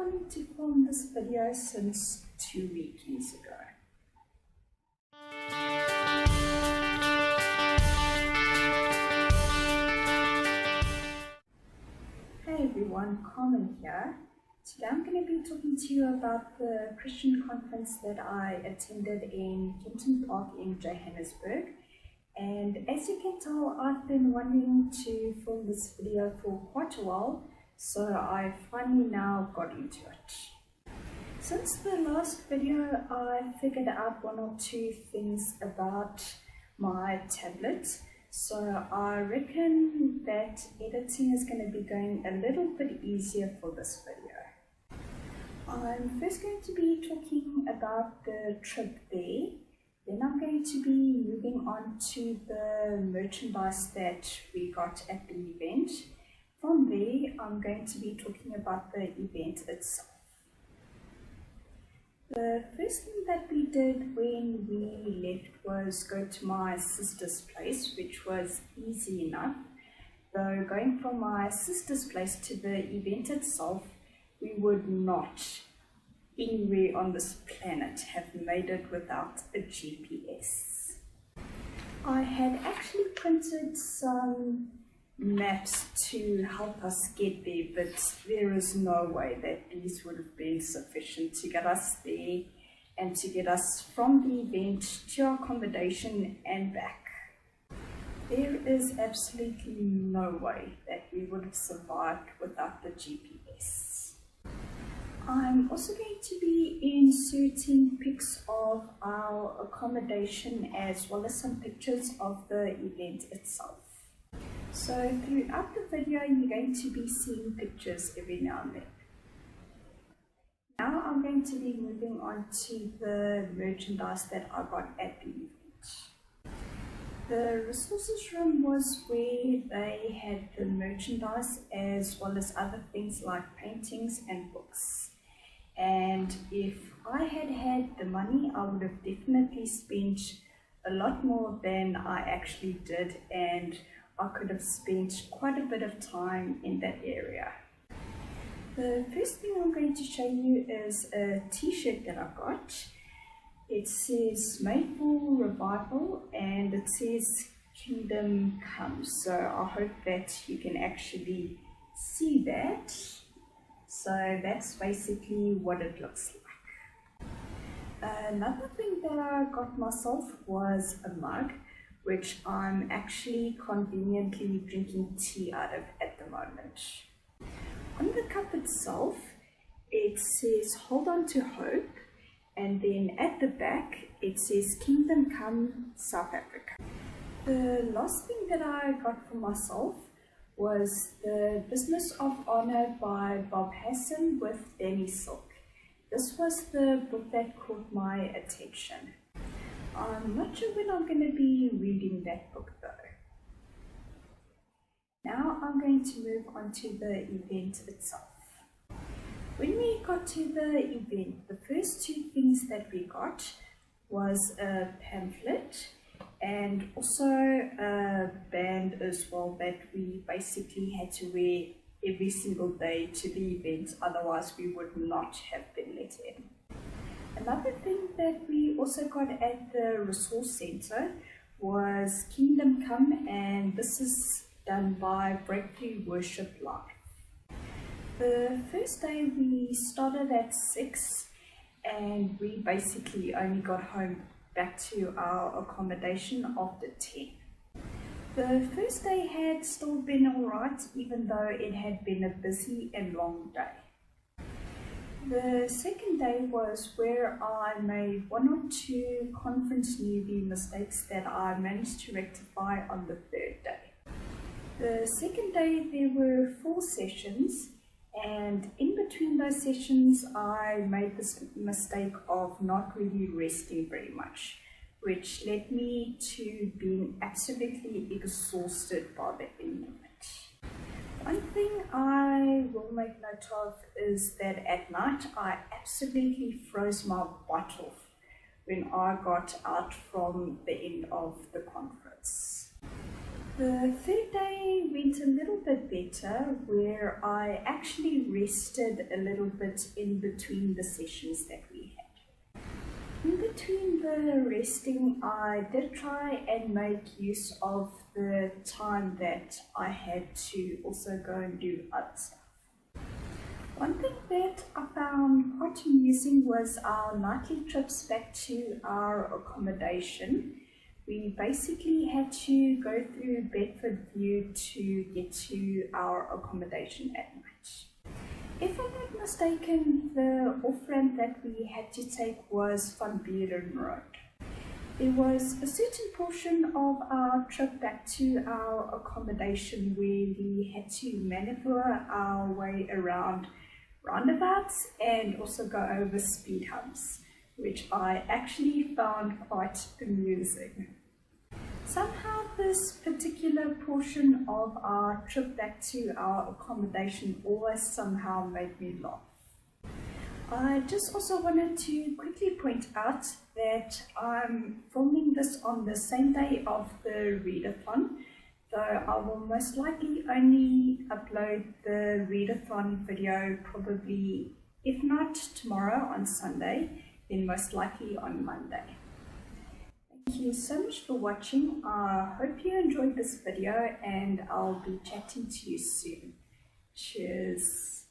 wanting to film this video since 2 weekends ago. Hey everyone, Carmen here. Today I'm going to be talking to you about the Christian conference that I attended in Kempton Park in Johannesburg. And as you can tell, I've been wanting to film this video for quite a while, so I finally now got into it. Since the last video, I figured out one or two things about my tablet. So I reckon that editing is going to be going a little bit easier for this video. I'm first going to be talking about the trip there. Then I'm going to be moving on to the merchandise that we got at the event. From there, I'm going to be talking about the event itself. The first thing that we did when we left was go to my sister's place, which was easy enough. Though going from my sister's place to the event itself, we would not anywhere on this planet have made it without a GPS. I had actually printed some maps to help us get there, but there is no way that these would have been sufficient to get us there and to get us from the event to our accommodation and back. There is absolutely no way that we would have survived without the GPS. I'm also going to be inserting pics of our accommodation as well as some pictures of the event itself. So throughout the video, you're going to be seeing pictures every now and then. Now I'm going to be moving on to the merchandise that I got at the event. The resources room was where they had the merchandise as well as other things like paintings and books. And if I had had the money, I would have definitely spent a lot more than I actually did, and I could have spent quite a bit of time in that area. The first thing I'm going to show you is a t-shirt that I got. It says Made for Revival and it says Kingdom Come. So I hope that you can actually see that. So that's basically what it looks like. Another thing that I got myself was a mug, which I'm actually conveniently drinking tea out of at the moment. On the cup itself, it says Hold On to Hope, and then at the back it says Kingdom Come South Africa. The last thing that I got for myself was the Business of Honor by Bob Hassan with Danny Silk. This was the book that caught my attention. I'm not sure when I'm going to be reading that book though. Now I'm going to move on to the event itself. When we got to the event, the first two things that we got was a pamphlet and also a band as well that we basically had to wear every single day to the event, otherwise we would not have been let in. Another thing that we also got at the resource center was Kingdom Come, and this is done by Breakthrough Worship Live. The first day we started at 6 and we basically only got home back to our accommodation after 10. The first day had still been alright, even though it had been a busy and long day. The second day was where I made one or two conference newbie mistakes that I managed to rectify on the third day. The second day there were 4 sessions, and in between those sessions I made this mistake of not really resting very much, which led me to being absolutely exhausted by the end of it. One thing I will make note of is that at night I absolutely froze my butt off when I got out from the end of the conference. The third day went a little bit better, where I actually rested a little bit in between the sessions that we had. In between the resting, I did try and make use of the time that I had to also go and do other stuff. One thing that I found quite amusing was our nightly trips back to our accommodation. We basically had to go through Bedford View to get to our accommodation at night. If I'm not mistaken, the off-ramp that we had to take was Van Buren Road. There was a certain portion of our trip back to our accommodation where we had to maneuver our way around roundabouts and also go over speed humps, which I actually found quite amusing. Somehow this particular portion of our trip back to our accommodation always somehow made me laugh. I just also wanted to quickly point out that I'm filming this on the same day of the readathon, though I will most likely only upload the readathon video probably, if not tomorrow on Sunday, then most likely on Monday. Thank you so much for watching. I hope you enjoyed this video and I'll be chatting to you soon. Cheers.